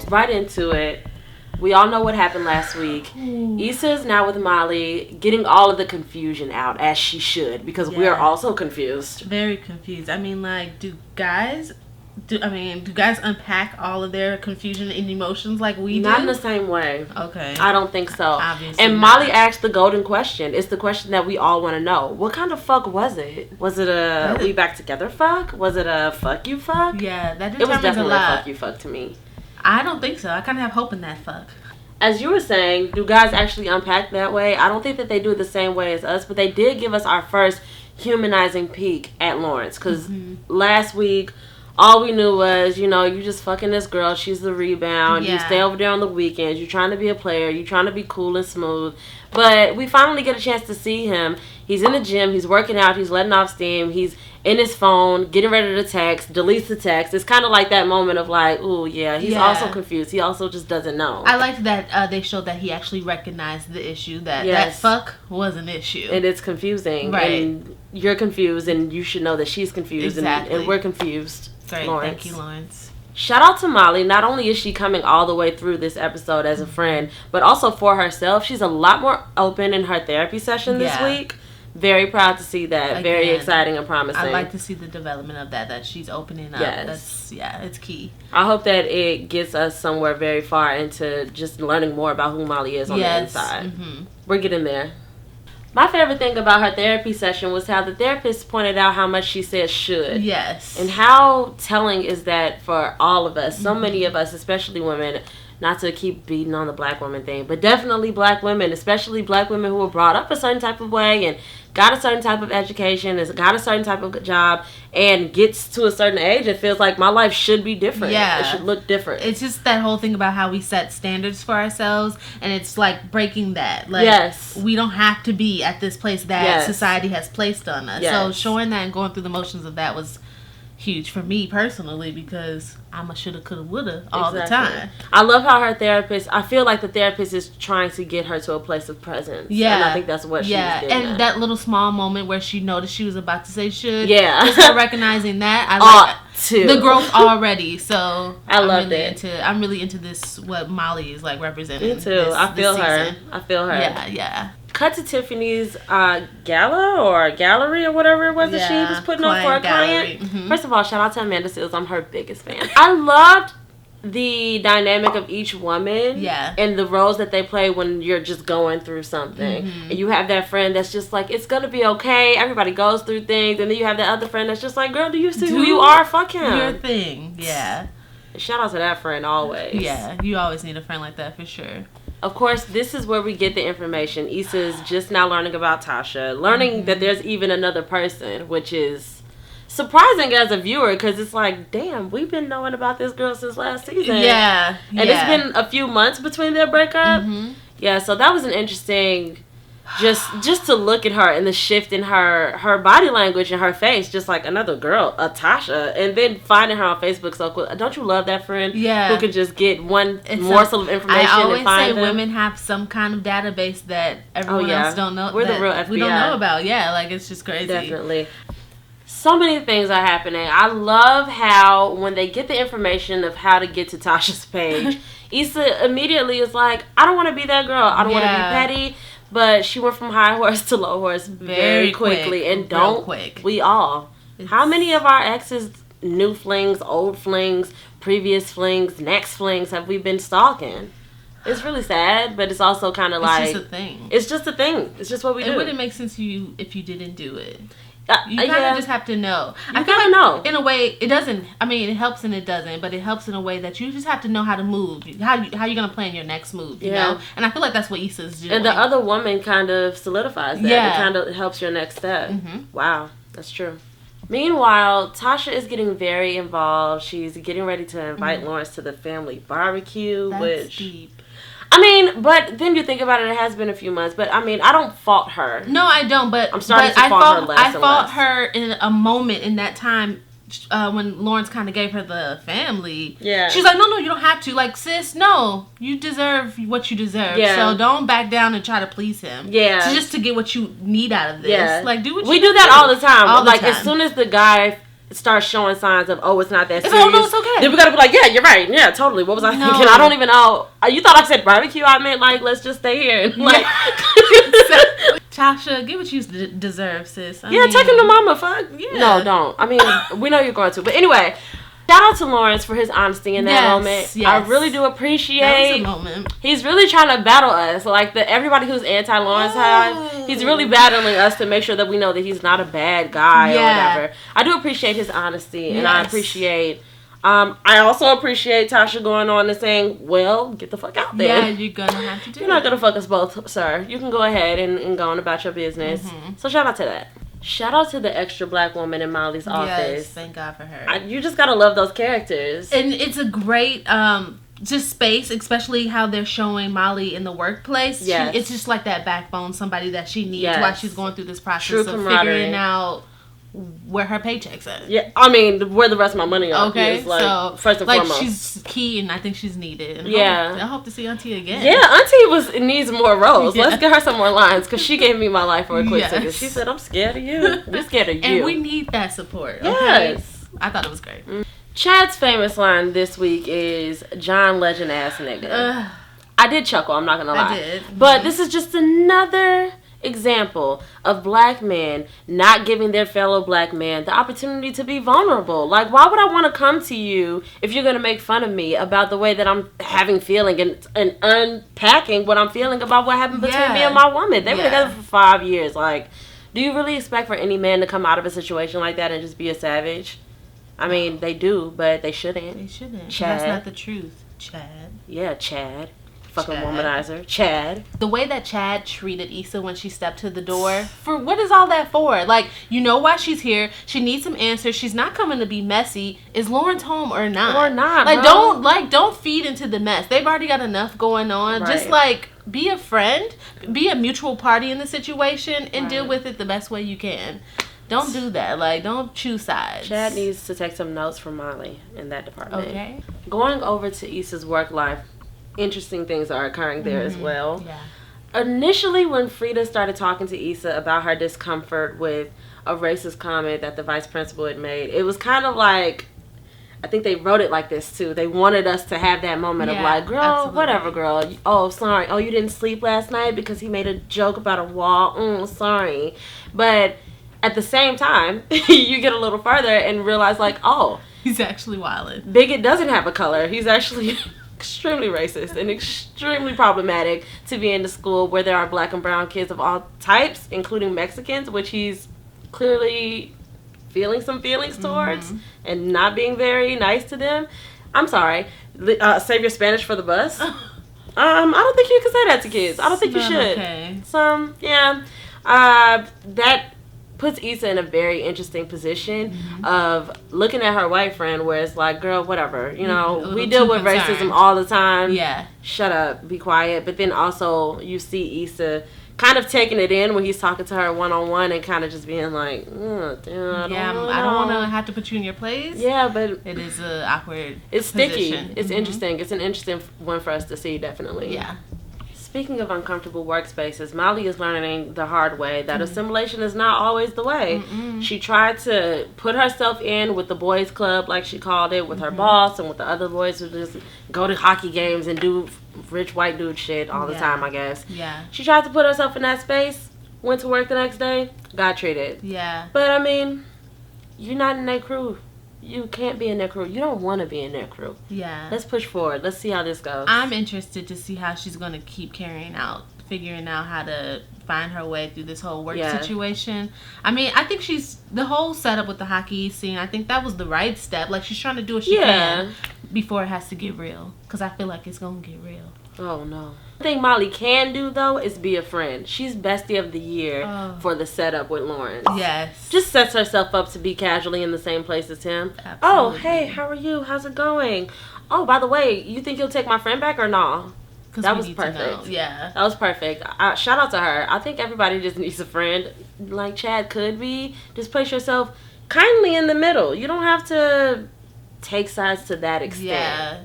right into it. We all know what happened last week. Issa is now with Molly, getting all of the confusion out, as she should, because we are also confused. Very confused. I mean, like, do guys unpack all of their confusion and emotions like we do? Not in the same way. Okay. I don't think so. Obviously and not. Molly asked the golden question. It's the question that we all want to know. What kind of fuck was it? Was it a we back together fuck? Was it a fuck you fuck? Yeah, that determines it was definitely a lot. Fuck you fuck to me. I don't think so. I kind of have hope in that fuck. As you were saying, do guys actually unpack that way? I don't think that they do it the same way as us, but they did give us our first humanizing peek at Lawrence. Because last week, all we knew was, you just fucking this girl. She's the rebound. Yeah. You stay over there on the weekends. You're trying to be a player. You're trying to be cool and smooth. But we finally get a chance to see him. He's in the gym. He's working out. He's letting off steam. He's in his phone, getting ready to text, deletes the text. It's kind of like that moment of like, ooh, yeah, he's also confused. He also just doesn't know. I liked that they showed that he actually recognized the issue, that fuck was an issue. And it's confusing. Right. And you're confused, and you should know that she's confused. Exactly. And we're confused. Great. Lawrence. Thank you, Lawrence. Shout out to Molly. Not only is she coming all the way through this episode as a friend, but also for herself. She's a lot more open in her therapy session this week. Very proud to see that. Again, very exciting and promising. I'd like to see the development of that she's opening up. Yes. It's key. I hope that it gets us somewhere very far into just learning more about who Molly is on the inside. Mm-hmm. We're getting there. My favorite thing about her therapy session was how the therapist pointed out how much she said should. Yes. And how telling is that for all of us. So many of us, especially women, not to keep beating on the black woman thing, but definitely black women, especially black women who were brought up a certain type of way and got a certain type of education, has got a certain type of job, and gets to a certain age and feels like my life should be different. Yeah. It should look different. It's just that whole thing about how we set standards for ourselves, and it's like breaking that. Like, yes. We don't have to be at this place that society has placed on us. Yes. So showing that and going through the motions of that was huge for me personally, because I'm a shoulda, coulda, woulda all the time. I love how her therapist, I feel like the therapist is trying to get her to a place of presence. Yeah. And I think that's what she was getting at. And that little small moment where she noticed she was about to say should. Yeah. Just her recognizing that. I like the growth already. So I'm really into this, what Molly is like representing. Me too. I feel her. Yeah. Cut to Tiffany's gala or gallery or whatever it was that she was putting on for a client. Mm-hmm. First of all, shout out to Amanda Seals. I'm her biggest fan. I loved the dynamic of each woman and the roles that they play when you're just going through something. Mm-hmm. And you have that friend that's just like, it's going to be okay. Everybody goes through things. And then you have that other friend that's just like, girl, do you see who you are? Fuck him. Your thing. Yeah. Shout out to that friend always. Yeah, you always need a friend like that for sure. Of course, this is where we get the information. Issa's just now learning about Tasha, learning that there's even another person, which is surprising as a viewer, because it's like, damn, we've been knowing about this girl since last season. Yeah. And it's been a few months between their breakup. Mm-hmm. Yeah, so that was an interesting, just to look at her and the shift in her body language and her face, just like another girl, a Tasha, and then finding her on Facebook so cool. Don't you love that friend? Yeah. Who can just get one morsel of information and find them? I always say women have some kind of database that everyone else don't know. We're the real FBI. We don't know about. Yeah, like it's just crazy. Definitely. So many things are happening. I love how when they get the information of how to get to Tasha's page, Issa immediately is like, I don't want to be that girl. I don't want to be petty. But she went from high horse to low horse very quickly. And we all. How many of our exes, new flings, old flings, previous flings, next flings, have we been stalking? It's really sad, but it's also kind of like... It's just a thing. It's just a thing. It's just what we do. It wouldn't make sense to you if you didn't do it. You kind of just have to know. I feel like know. In a way, it doesn't. I mean, it helps and it doesn't, but it helps in a way that you just have to know how to move. How you're gonna plan your next move, you know? And I feel like that's what Issa's doing. And the other woman kind of solidifies that. Yeah. It kind of helps your next step. Mm-hmm. Wow, that's true. Meanwhile, Tasha is getting very involved. She's getting ready to invite Lawrence to the family barbecue, That's deep. I mean, but then you think about it, it has been a few months. But, I mean, I don't fault her. No, I don't. But I'm starting to fault her less I fault her in a moment in that time when Lawrence kind of gave her the family. Yeah. She's like, no, you don't have to. Like, sis, no. You deserve what you deserve. Yeah. So don't back down and try to please him. Yeah. So just to get what you need out of this. Yeah. Like, do what you We do that all the time. As soon as the guy starts showing signs of, oh, it's not that serious. Oh, no, it's okay. Then we gotta be like, yeah, you're right. Yeah, totally. What was I thinking? I don't even know. You thought I said barbecue? I meant, like, let's just stay here. And, like, Tasha, get what you deserve, sis. I mean, take him to mama. Fuck. Yeah. No, don't. I mean, we know you're going to. But anyway, shout out to Lawrence for his honesty in that moment. Yes. I really do appreciate. That was a moment. He's really trying to battle us. Like, everybody who's anti-Lawrence he's really battling us to make sure that we know that he's not a bad guy or whatever. I do appreciate his honesty, and I appreciate... I also appreciate Tasha going on and saying, well, get the fuck out there. Yeah, you're going to have to do it. You're not going to fuck us both, sir. You can go ahead and go on about your business. Mm-hmm. So shout out to that. Shout out to the extra black woman in Molly's office. Yes, thank God for her. You just got to love those characters. And it's a great... just space, especially how they're showing Molly in the workplace. Yes. It's just like that backbone, somebody that she needs while she's going through this process True of figuring out where her paycheck's at. Yeah, I mean, where the rest of my money are. Okay, is, like, so first and foremost, she's key, and I think she's needed. And I hope to see Auntie again. Yeah, Auntie needs more roles. Yeah. Let's get her some more lines, because she gave me my life for a quick second. She said, "I'm scared of you. We're scared of you," and we need that support. Okay? Yes, I thought it was great. Chad's famous line this week is John Legend ass nigga. I did chuckle, I'm not gonna lie. I did. But this is just another example of black men not giving their fellow black man the opportunity to be vulnerable. Like, why would I want to come to you if you're gonna make fun of me about the way that I'm having feeling and unpacking what I'm feeling about what happened between me and my woman? They were together for 5 years. Like, do you really expect for any man to come out of a situation like that and just be a savage? I mean, they do, but they shouldn't. They shouldn't. Chad. That's not the truth, Chad. Yeah, Chad. Fucking womanizer. Chad. The way that Chad treated Issa when she stepped to the door, for what is all that for? Like, you know why she's here. She needs some answers. She's not coming to be messy. Is Lawrence home or not? Or not, like, bro. Don't feed into the mess. They've already got enough going on. Right. Just, like, be a friend. Be a mutual party in the situation and deal with it the best way you can. Don't do that. Like, don't choose sides. Chad needs to take some notes from Molly in that department. Okay. Going over to Issa's work life, interesting things are occurring there as well. Yeah. Initially, when Frida started talking to Issa about her discomfort with a racist comment that the vice principal had made, it was kind of like, I think they wrote it like this too. They wanted us to have that moment of like, girl, absolutely. Whatever, girl. Oh, sorry. Oh, you didn't sleep last night because he made a joke about a wall. Sorry. But at the same time, you get a little further and realize, like, oh, he's actually wildin'. Bigot doesn't have a color. He's actually extremely racist and extremely problematic to be in the school where there are black and brown kids of all types, including Mexicans, which he's clearly feeling some feelings towards and not being very nice to them. I'm sorry. Save your Spanish for the bus. I don't think you can say that to kids. I don't think you should. Okay. That puts Issa in a very interesting position of looking at her white friend where it's like, girl, whatever. You know, we deal with racism all the time. Yeah. Shut up. Be quiet. But then also you see Issa kind of taking it in when he's talking to her one-on-one and kind of just being like, I don't want to have to put you in your place. Yeah, but it is an awkward It's position. Sticky. It's interesting. It's an interesting one for us to see, definitely. Yeah. Speaking of uncomfortable workspaces, Molly is learning the hard way that assimilation is not always the way. She tried to put herself in with the boys club, like she called it, with her boss and with the other boys who just go to hockey games and do rich white dude shit all the time, I guess. Yeah. She tried to put herself in that space, went to work the next day, got treated. Yeah. But, I mean, you're not in that crew. You can't be in that crew. You don't want to be in that crew. Yeah. Let's push forward. Let's see how this goes. I'm interested to see how she's going to keep figuring out how to find her way through this whole work situation. I mean, I think the whole setup with the hockey scene, I think that was the right step. Like, she's trying to do what she can before it has to get real. Because I feel like it's going to get real. Oh, no. The thing Molly can do, though, is be a friend. She's bestie of the year for the setup with Lawrence. Yes. Just sets herself up to be casually in the same place as him. Absolutely. Oh, hey, how are you? How's it going? Oh, by the way, you think you'll take my friend back or no? That was perfect. Yeah. That was perfect. Shout out to her. I think everybody just needs a friend. Like Chad could be. Just place yourself kindly in the middle. You don't have to take sides to that extent. Yeah.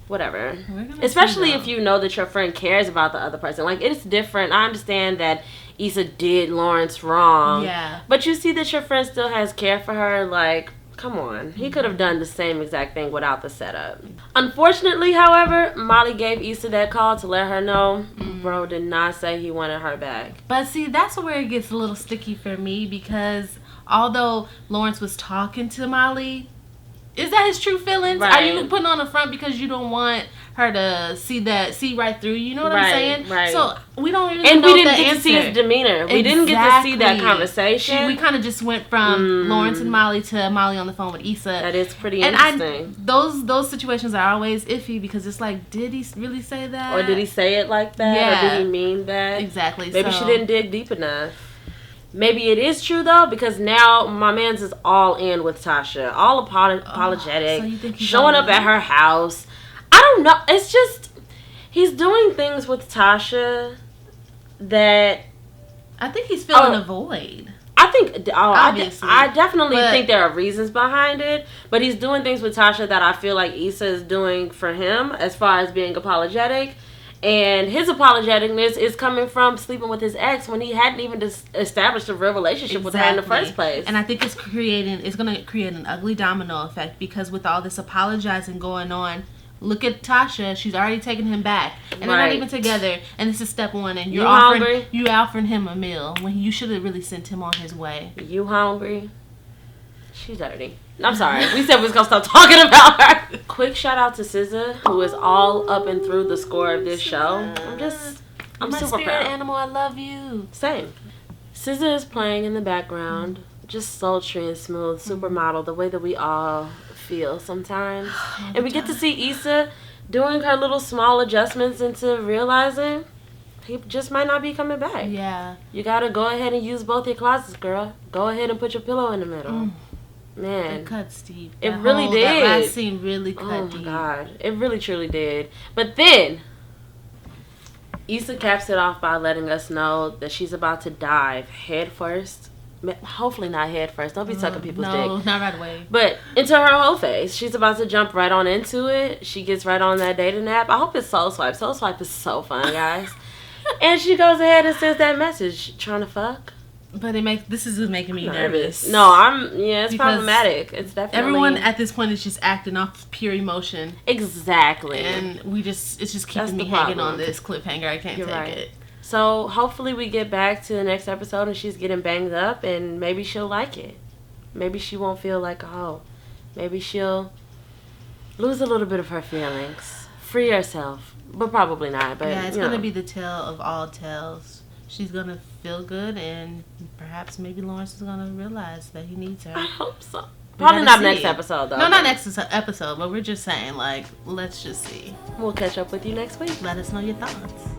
Whatever. Especially if you know that your friend cares about the other person. Like, it's different. I understand that Issa did Lawrence wrong. Yeah. But you see that your friend still has care for her. Like, Come on. He could have done the same exact thing without the setup. Unfortunately, however, Molly gave Issa that call to let her know bro did not say he wanted her back. But see, that's where it gets a little sticky for me, because although Lawrence was talking to Molly, is that his true feelings? Right. Are you putting on a front because you don't want her to see right through you? You know what I'm saying? Right. So we don't really and know we didn't the get answer. to see his demeanor. We didn't get to see that conversation. We kind of just went from Lawrence and Molly to Molly on the phone with Issa. That is pretty interesting. Those situations are always iffy, because it's like, did he really say that? Or did he say it like that? Yeah. Or did he mean that? Exactly. Maybe she didn't dig deep enough. Maybe it is true, though, because now my man's is all in with Tasha. All apologetic. So you think he's showing up at her house. I don't know. It's just, he's doing things with Tasha that... I think he's filling a void. I think, Obviously. I definitely think there are reasons behind it, but he's doing things with Tasha that I feel like Issa is doing for him as far as being apologetic. And his apologeticness is coming from sleeping with his ex when he hadn't even established a real relationship with her in the first place. And I think it's going to create an ugly domino effect, because with all this apologizing going on, look at Tasha. She's already taken him back, and they're not even together. And this is step one. And you're offering him a meal when you should have really sent him on his way. You hungry? She's dirty. I'm sorry. We said we was gonna stop talking about her. Quick shout out to SZA, who is all up and through the score of this show. I'm my super spirit proud. animal. I love you. Same. SZA is playing in the background, just sultry and smooth, supermodel, the way that we all feel sometimes. And we get to see Issa doing her little small adjustments into realizing he just might not be coming back. Yeah. You gotta go ahead and use both your closets, girl. Go ahead and put your pillow in the middle. Man. It cut Steve. It really did. That last scene really cut deep. Oh my God. It really truly did. But then Issa caps it off by letting us know that she's about to dive head first. Hopefully not head first. Don't be sucking people's dick. No, not right away. But into her whole face. She's about to jump right on into it. She gets right on that dating app. I hope it's Soul Swipe. Soul Swipe is so fun, guys. And she goes ahead and sends that message. Trying to fuck? But this is making me nervous. No, it's problematic. It's definitely... Everyone at this point is just acting off pure emotion. Exactly. And it's just keeping me hanging on this cliffhanger. I can't take it. So hopefully we get back to the next episode and she's getting banged up, and maybe she'll like it. Maybe she won't feel like a hoe. Maybe she'll lose a little bit of her feelings. Free herself. But probably not. But yeah, it's going to be the tale of all tales. She's going to feel good, and perhaps maybe Lawrence is going to realize that he needs her. I hope so. Probably not next episode, though. No, not next episode, but we're just saying, let's just see. We'll catch up with you next week. Let us know your thoughts.